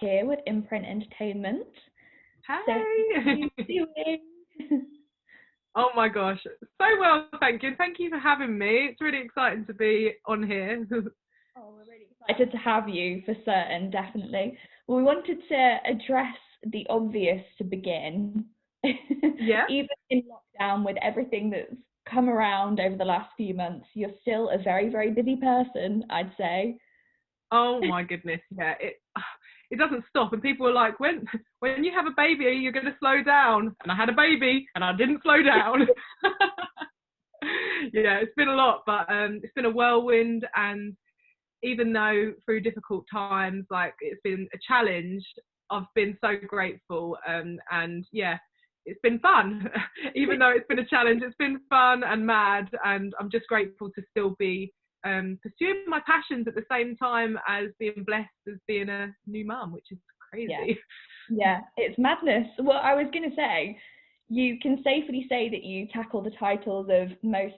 here with IMPRINT Entertainment. Hey! So how are you doing? Oh my gosh, so well, thank you. Thank you for having me. It's really exciting to be on here. Oh, we're really excited to have you for certain, definitely. Well, we wanted to address the obvious to begin. Yeah? Even in lockdown, with everything that's come around over the last few months, you're still a very, very busy person, I'd say. Oh my goodness, yeah. It doesn't stop, and people are like, when you have a baby, you're going to slow down. And I had a baby, and I didn't slow down. Yeah, it's been a lot, but it's been a whirlwind, and even though through difficult times, like it's been a challenge, I've been so grateful. And yeah, it's been fun. Even though it's been a challenge, it's been fun and mad, and I'm just grateful to still be pursuing my passions at the same time as being blessed as being a new mum, which is crazy. Yeah, it's madness. Well, I was going to say, you can safely say that you tackle the titles of most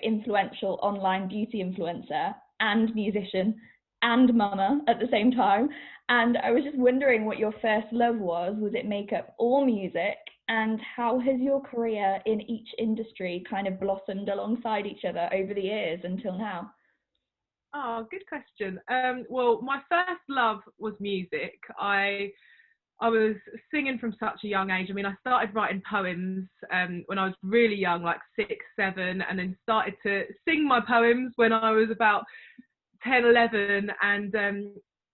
influential online beauty influencer and musician and mama at the same time. And I was just wondering what your first love was. Was it makeup or music? And how has your career in each industry kind of blossomed alongside each other over the years until now? Oh, good question. Well, my first love was music. I was singing from such a young age. I mean, I started writing poems when I was really young, like 6, 7, and then started to sing my poems when I was about 10, 11. And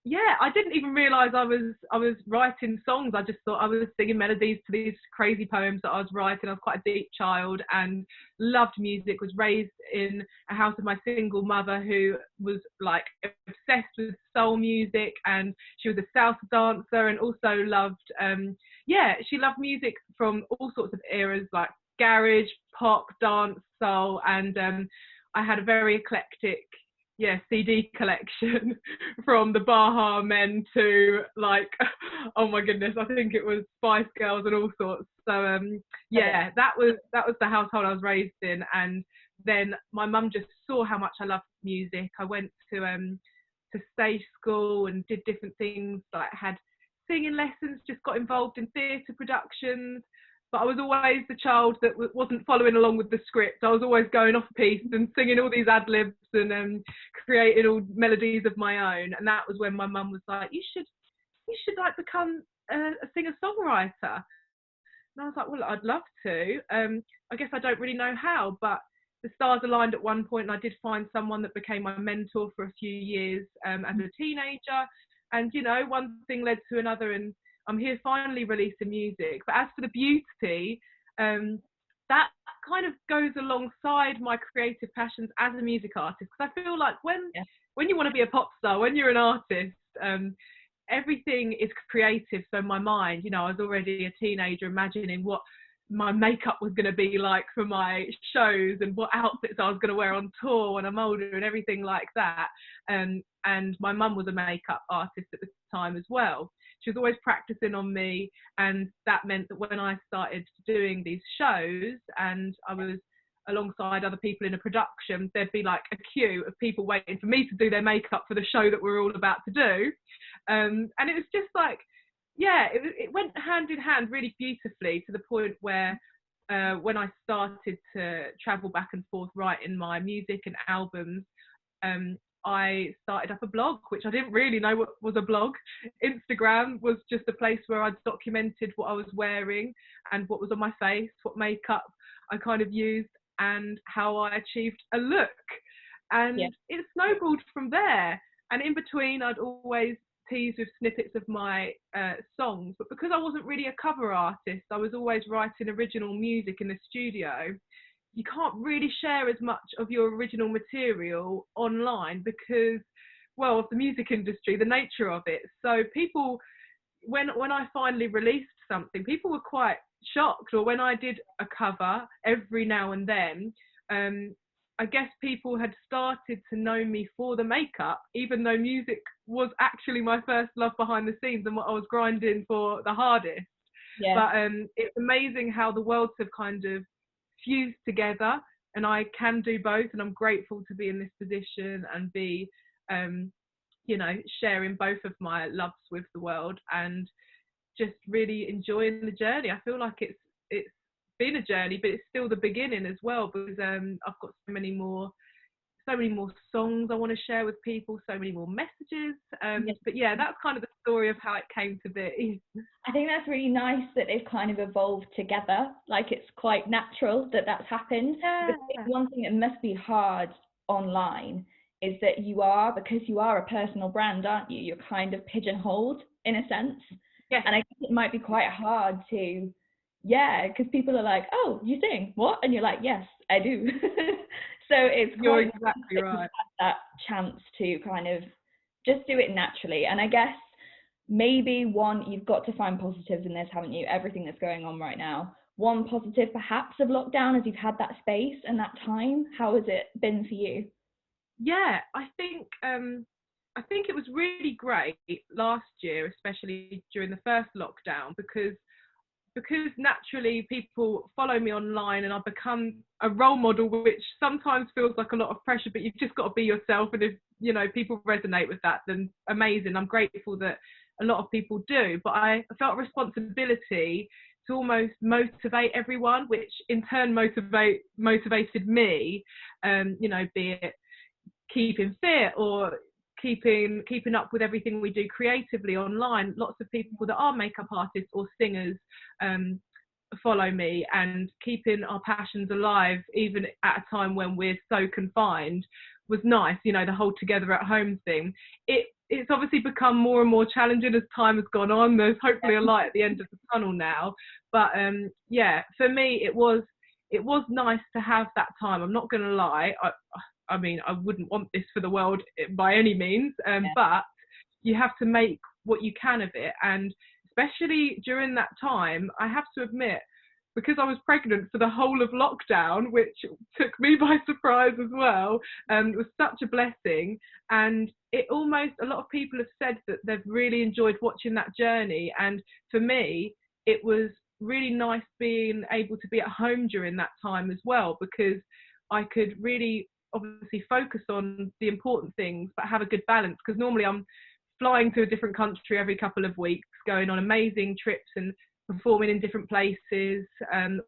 yeah, I didn't even realise I was writing songs. I just thought I was singing melodies to these crazy poems that I was writing. I was quite a deep child and loved music, was raised in a house of my single mother who was like obsessed with soul music, and she was a salsa dancer and also loved, she loved music from all sorts of eras like garage, pop, dance, soul, and I had a very eclectic CD collection from the Baha Men to like, oh my goodness, I think it was Spice Girls and all sorts. So that was the household I was raised in. And then my mum just saw how much I loved music. I went to stage school and did different things, like had singing lessons, just got involved in theatre productions. But I was always the child that wasn't following along with the script. I was always going off piece and singing all these ad libs and creating all melodies of my own. And that was when my mum was like, "You should like become a singer-songwriter." And I was like, "Well, I'd love to. I guess I don't really know how, but the stars aligned at one point, and I did find someone that became my mentor for a few years as a teenager. And one thing led to another, and I'm here finally releasing music. But as for the beauty, that kind of goes alongside my creative passions as a music artist. Because I feel like when you want to be a pop star, when you're an artist, everything is creative. So my mind, I was already a teenager imagining what my makeup was going to be like for my shows and what outfits I was going to wear on tour when I'm older and everything like that. And my mum was a makeup artist at the time as well. She was always practicing on me, and that meant that when I started doing these shows and I was alongside other people in a production, there'd be like a queue of people waiting for me to do their makeup for the show that we're all about to do. And it was just like, it went hand in hand really beautifully, to the point where when I started to travel back and forth writing my music and albums, I started up a blog, which I didn't really know what was a blog. Instagram was just a place where I documented what I was wearing and what was on my face, what makeup I kind of used, and how I achieved a look. And it snowballed from there. And in between, I'd always tease with snippets of my songs, but because I wasn't really a cover artist, I was always writing original music in the studio. You can't really share as much of your original material online because, well, of the music industry, the nature of it. So people, when I finally released something, people were quite shocked. Or when I did a cover every now and then, I guess people had started to know me for the makeup, even though music was actually my first love behind the scenes and what I was grinding for the hardest. But it's amazing how the worlds have kind of fused together, and I can do both, and I'm grateful to be in this position and be you know, sharing both of my loves with the world and just really enjoying the journey. I feel like it's been a journey, but it's still the beginning as well, because I've got so many more songs I want to share with people, so many more messages. But yeah, that's kind of the story of how it came to be. I think that's really nice that they've kind of evolved together. Like, it's quite natural that that's happened. Yeah. Because one thing that must be hard online is that because you are a personal brand, aren't you? You're kind of pigeonholed in a sense. Yes. And I think it might be quite hard to, because people are like, oh, you sing? What? And you're like, yes, I do. So it's You're quite exactly right. that chance to kind of just do it naturally. And I guess maybe you've got to find positives in this, haven't you? Everything that's going on right now. One positive perhaps of lockdown is you've had that space and that time. How has it been for you? Yeah, I think it was really great last year, especially during the first lockdown, because naturally people follow me online and I've become a role model, which sometimes feels like a lot of pressure, but you've just got to be yourself. And if, you know, people resonate with that, then amazing. I'm grateful that a lot of people do, but I felt a responsibility to almost motivate everyone, which in turn motivated me, you know, be it keeping fit or keeping up with everything we do creatively online. Lots of people that are makeup artists or singers follow me, and keeping our passions alive even at a time when we're so confined was nice. You know, the whole together at home thing. It's obviously become more and more challenging as time has gone on. There's hopefully a light at the end of the tunnel now, but yeah, for me it was nice to have that time. I'm not going to lie. I mean, I wouldn't want this for the world by any means, but you have to make what you can of it. And especially during that time, I have to admit, because I was pregnant for the whole of lockdown, which took me by surprise as well, it was such a blessing. And a lot of people have said that they've really enjoyed watching that journey. And for me, it was really nice being able to be at home during that time as well, because I could really obviously focus on the important things but have a good balance, because normally I'm flying to a different country every couple of weeks, going on amazing trips and performing in different places,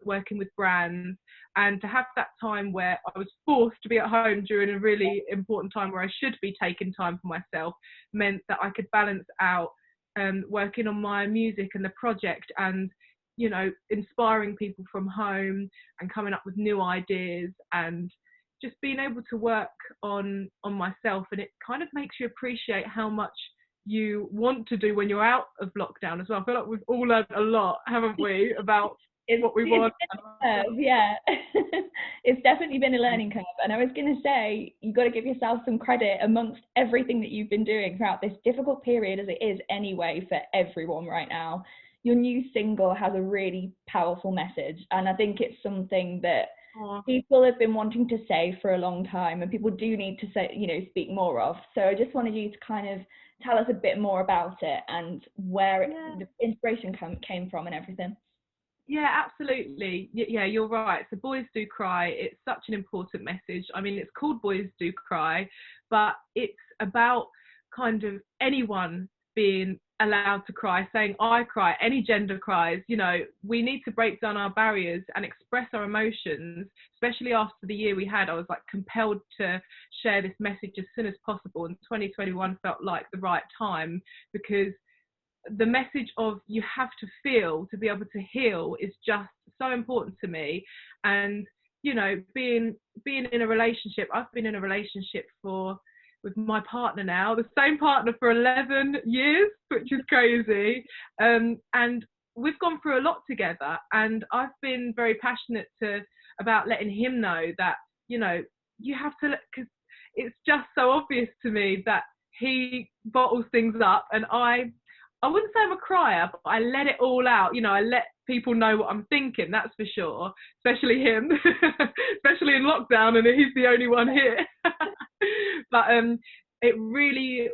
working with brands. And to have that time where I was forced to be at home during a really important time where I should be taking time for myself meant that I could balance out working on my music and the project, and, you know, inspiring people from home and coming up with new ideas, and just being able to work on myself. And it kind of makes you appreciate how much you want to do when you're out of lockdown as well. I feel like we've all learned a lot, haven't we, about what we want. Yeah. It's definitely been a learning curve. And I was going to say, you've got to give yourself some credit amongst everything that you've been doing throughout this difficult period, as it is anyway for everyone right now. Your new single has a really powerful message, and I think it's something that people have been wanting to say for a long time, and people do need to say, you know, speak more of. So I just wanted you to kind of tell us a bit more about it and where the inspiration came from and everything. Yeah, absolutely. Yeah, you're right. So Boys Do Cry, it's such an important message. I mean, it's called Boys Do Cry, but it's about kind of anyone being allowed to cry, saying I cry, any gender cries. You know, we need to break down our barriers and express our emotions, especially after the year we had. I was like compelled to share this message as soon as possible, and 2021 felt like the right time, because the message of you have to feel to be able to heal is just so important to me. And, you know, being in a relationship, I've been in a relationship with my partner now, the same partner for 11 years, which is crazy. And we've gone through a lot together, and I've been very passionate about letting him know that, you know, you have to, because it's just so obvious to me that he bottles things up, and I wouldn't say I'm a crier, but I let it all out. You know, I let people know what I'm thinking, that's for sure, especially him, especially in lockdown, and he's the only one here. But it really